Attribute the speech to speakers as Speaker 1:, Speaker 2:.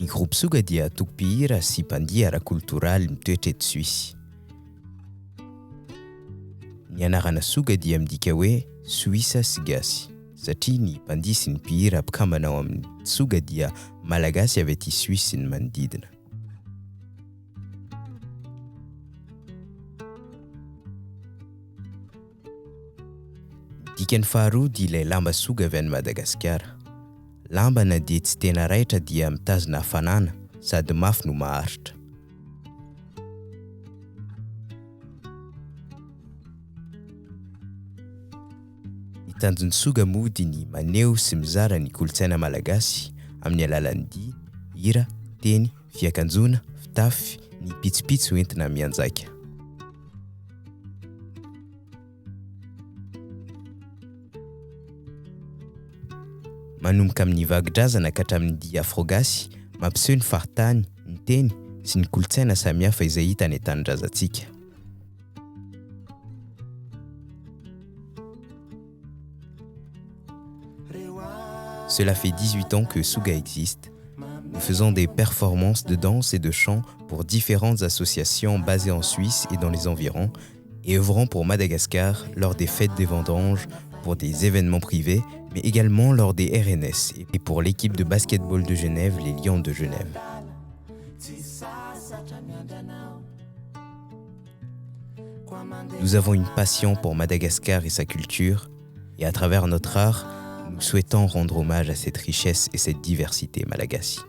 Speaker 1: Ny groupe Suga dia tompihira sy mpandihy ara-kultoraly mitoetra eto Suisy. Ny anarana Suga dia midika hoe Suisa sy gasy satria ny mpandihy sy ny mpihira mpikambana ao amin'ny Suga dia malagasy avy aty Suisy sy ny manodidina. Dikany faharoa dia ilay lamba Suga avy any Madagasikara. Lamba na dia tsy tena raitra dia mitazona hafanana sady mafy no maharitra. Ny tanjon'ny Suga moa dia ny maneho sy mizara ny kolontsaina malagasy amin'ny alalan'ny dihy, hira, teny, fiakanjona, fitafy, ny pitsopitso entina mianjaika. Manomboka amin'ny vagidrazana ka hatramin'ny dihy afrogasy, mampiseho ny faritany, ny teny sy ny kolontsaina samihafa izay hita any an-tanindrazantsika. Cela fait 18 ans que Suga existe. Nous faisons des performances de danse et de chant pour différentes associations basées en Suisse et dans les environs et œuvrant pour Madagascar lors des fêtes des vendanges, pour des événements privés, mais également lors des RNS et pour l'équipe de basketball de Genève, les Lions de Genève. Nous avons une passion pour Madagascar et sa culture, et à travers notre art, nous souhaitons rendre hommage à cette richesse et cette diversité malagasy.